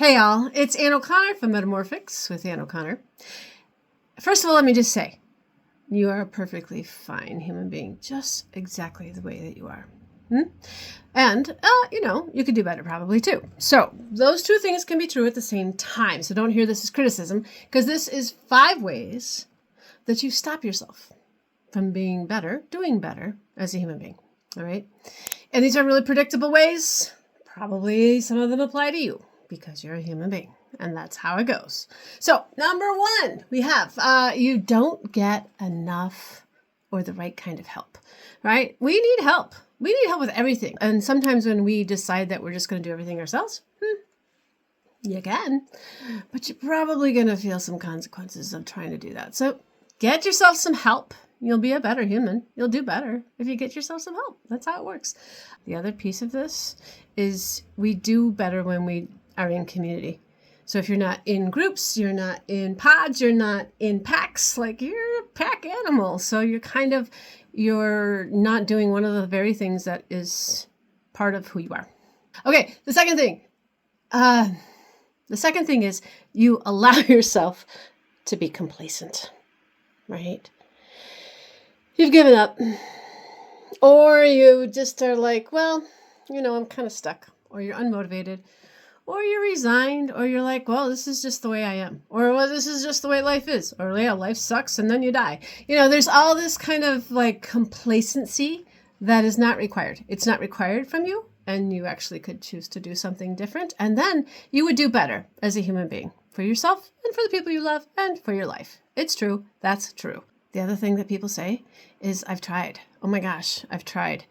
Hey y'all, it's Ann O'Connor from Metamorphics with Ann O'Connor. First of all, let me just say, you are a perfectly fine human being, just exactly the way that you are. And, you could do better probably too. So those two things can be true at the same time. So don't hear this as criticism, because this is 5 ways that you stop yourself from being better, doing better as a human being. All right. And these are really predictable ways. Probably some of them apply to you because you're a human being. And that's how it goes. So number 1, we have, you don't get enough or the right kind of help, right? We need help. We need help with everything. And sometimes when we decide that we're just going to do everything ourselves, you can, but you're probably going to feel some consequences of trying to do that. So get yourself some help. You'll be a better human. You'll do better if you get yourself some help. That's how it works. The other piece of this is we do better when we are in community. So if you're not in groups, you're not in pods, you're not in packs, like you're a pack animal. So you're not doing one of the very things that is part of who you are. Okay, the second thing. The second thing is you allow yourself to be complacent, right? You've given up, or you just are like, well, I'm kind of stuck, or you're unmotivated, or you're resigned, or you're like, well, this is just the way I am, or well, this is just the way life is, or yeah, life sucks and then you die. There's all this kind of like complacency that is not required. It's not required from you, and you actually could choose to do something different, and then you would do better as a human being for yourself and for the people you love and for your life. It's true. That's true. The other thing that people say is, I've tried. Oh my gosh, I've tried.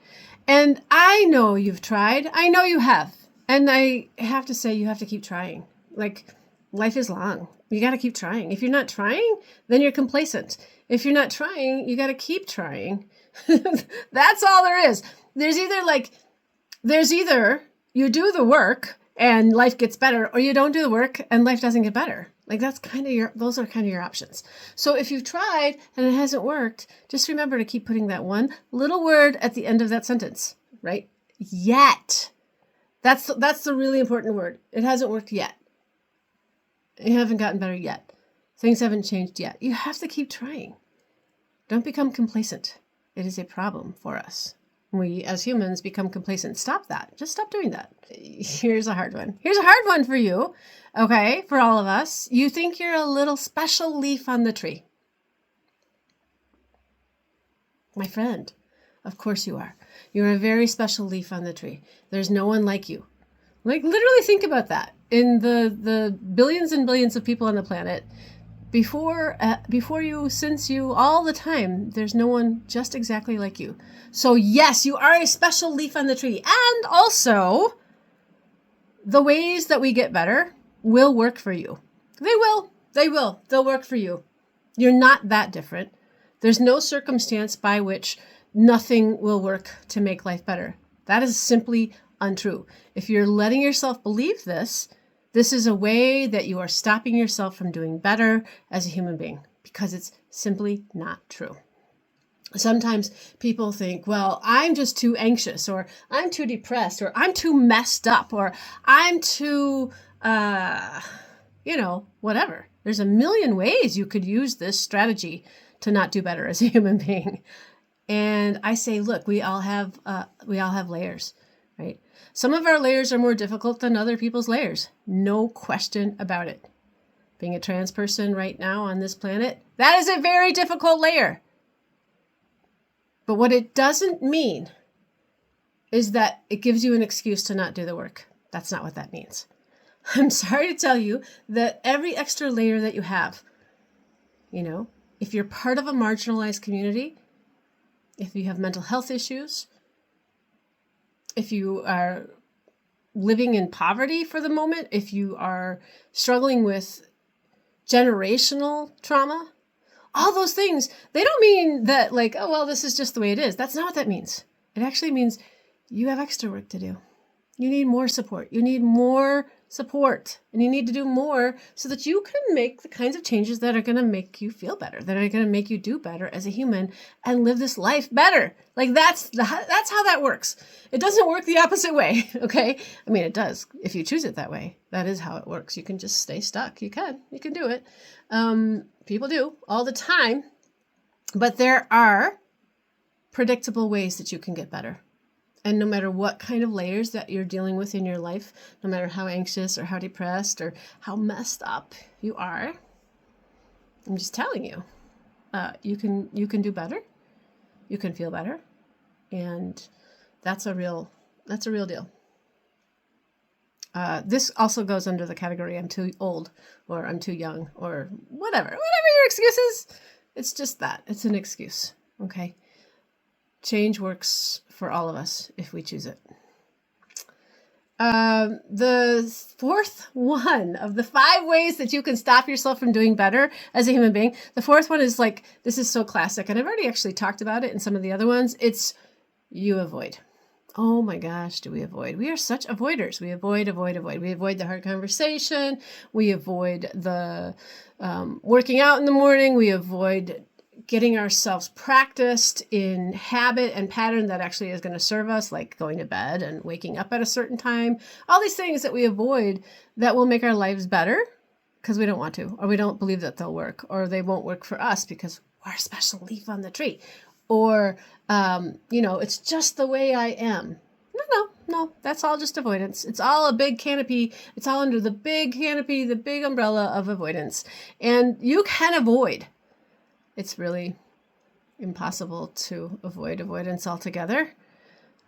And I know you've tried. I know you have. And I have to say, you have to keep trying. Like, life is long. You got to keep trying. If you're not trying, then you're complacent. If you're not trying, you got to keep trying. That's all there is. There's either you do the work and life gets better, or you don't do the work and life doesn't get better. Like those are kind of your options. So if you've tried and it hasn't worked, just remember to keep putting that one little word at the end of that sentence, right? Yet. That's the really important word. It hasn't worked yet. You haven't gotten better yet. Things haven't changed yet. You have to keep trying. Don't become complacent. It is a problem for us. We as humans become complacent. Stop that. Just stop doing that. Here's a hard one. Here's a hard one for you. Okay, for all of us. You think you're a little special leaf on the tree. My friend, of course you are. You're a very special leaf on the tree. There's no one like you. Like, literally think about that. In the billions and billions of people on the planet, before you, since you, all the time, there's no one just exactly like you. So yes, you are a special leaf on the tree. And also, the ways that we get better will work for you. They will. They'll work for you. You're not that different. There's no circumstance by which nothing will work to make life better. That is simply untrue. If you're letting yourself believe this is a way that you are stopping yourself from doing better as a human being, because it's simply not true. Sometimes people think, well, I'm just too anxious, or I'm too depressed, or I'm too messed up, or I'm too, whatever. There's a million ways you could use this strategy to not do better as a human being. And I say, look, we all have layers, right? Some of our layers are more difficult than other people's layers. No question about it. Being a trans person right now on this planet, that is a very difficult layer. But what it doesn't mean is that it gives you an excuse to not do the work. That's not what that means. I'm sorry to tell you that every extra layer that you have, if you're part of a marginalized community, if you have mental health issues, if you are living in poverty for the moment, if you are struggling with generational trauma, all those things, they don't mean that like, oh, well, this is just the way it is. That's not what that means. It actually means you have extra work to do. You need more support. You need more support, and you need to do more so that you can make the kinds of changes that are going to make you feel better, that are going to make you do better as a human and live this life better. Like that's how that works. It doesn't work the opposite way. Okay. I mean, it does if you choose it that way. That is how it works. You can just stay stuck. You can do it. People do all the time, but there are predictable ways that you can get better. And no matter what kind of layers that you're dealing with in your life, no matter how anxious or how depressed or how messed up you are, I'm just telling you, you can do better. You can feel better. And that's a real deal. This also goes under the category I'm too old or I'm too young or whatever your excuse is. It's just that. It's an excuse. Okay. Change works for all of us if we choose it. The fourth one of the 5 ways that you can stop yourself from doing better as a human being. The fourth one is this is so classic, and I've already actually talked about it in some of the other ones. It's you avoid. Oh my gosh, do we avoid? We are such avoiders. We avoid. We avoid the hard conversation. We avoid the working out in the morning. We avoid getting ourselves practiced in habit and pattern that actually is going to serve us, like going to bed and waking up at a certain time. All these things that we avoid that will make our lives better because we don't want to, or we don't believe that they'll work, or they won't work for us because we're a special leaf on the tree. Or, it's just the way I am. No, that's all just avoidance. It's all a big canopy. It's all under the big canopy, the big umbrella of avoidance. And you can avoid. It's really impossible to avoid avoidance altogether.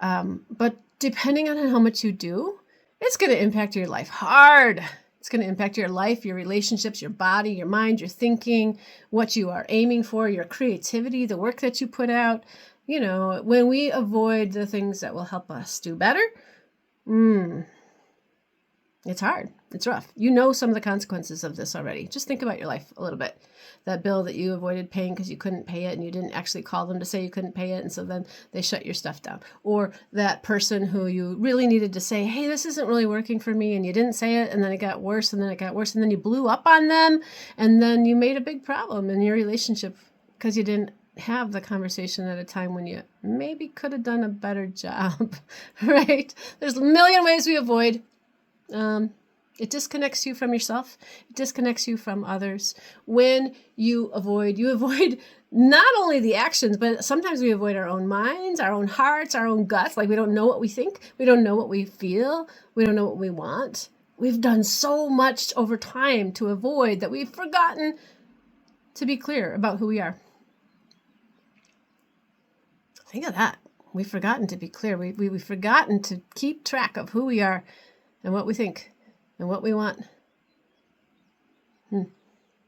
But depending on how much you do, it's going to impact your life hard. It's going to impact your life, your relationships, your body, your mind, your thinking, what you are aiming for, your creativity, the work that you put out. When we avoid the things that will help us do better, it's hard. It's rough. You know some of the consequences of this already. Just think about your life a little bit. That bill that you avoided paying because you couldn't pay it and you didn't actually call them to say you couldn't pay it, and so then they shut your stuff down. Or that person who you really needed to say, hey, this isn't really working for me, and you didn't say it, and then it got worse, and then it got worse, and then you blew up on them, and then you made a big problem in your relationship because you didn't have the conversation at a time when you maybe could have done a better job, right? There's a million ways we avoid. It disconnects you from yourself. It disconnects you from others. When you avoid not only the actions, but sometimes we avoid our own minds, our own hearts, our own guts. Like we don't know what we think. We don't know what we feel. We don't know what we want. We've done so much over time to avoid that we've forgotten to be clear about who we are. Think of that. We've forgotten to be clear. We've forgotten to keep track of who we are and what we think and what we want.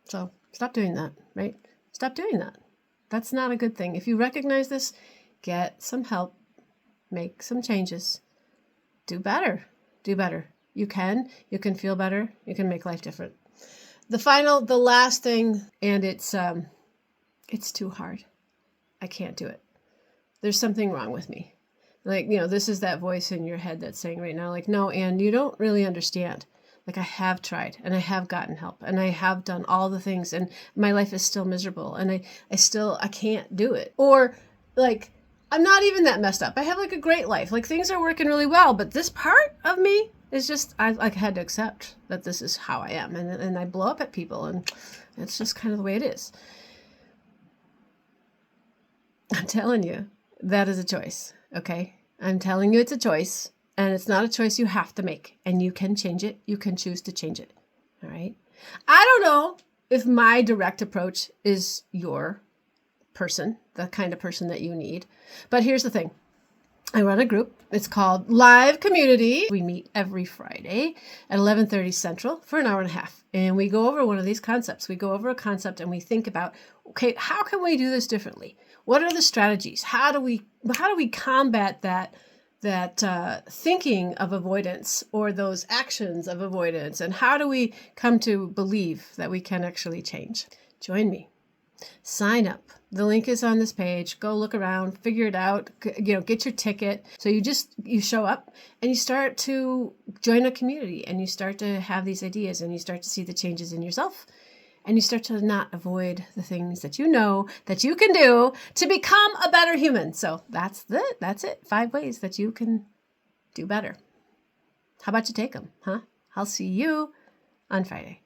So stop doing that, right? Stop doing that. That's not a good thing. If you recognize this, get some help, make some changes, do better. You can feel better. You can make life different. The last thing, and it's too hard. I can't do it. There's something wrong with me. This is that voice in your head that's saying right now, no, Anne, you don't really understand. I have tried and I have gotten help and I have done all the things and my life is still miserable and I can't do it. Or I'm not even that messed up. I have a great life. Things are working really well, but this part of me is just, I had to accept that this is how I am. And I blow up at people and it's just kind of the way it is. I'm telling you, that is a choice. Okay. I'm telling you it's a choice. And it's not a choice you have to make. And you can change it. You can choose to change it. All right. I don't know if my direct approach is your person, the kind of person that you need. But here's the thing. I run a group. It's called Live Community. We meet every Friday at 11:30 Central for an hour and a half. And we go over one of these concepts. We go over a concept and we think about, okay, how can we do this differently? What are the strategies? How do we combat that thinking of avoidance or those actions of avoidance? And how do we come to believe that we can actually change? Join me. Sign up. The link is on this page. Go look around, figure it out, get your ticket. So you show up and you start to join a community and you start to have these ideas and you start to see the changes in yourself and you start to not avoid the things that you know that you can do to become a better human. So that's it. 5 ways that you can do better. How about you take them, huh? I'll see you on Friday.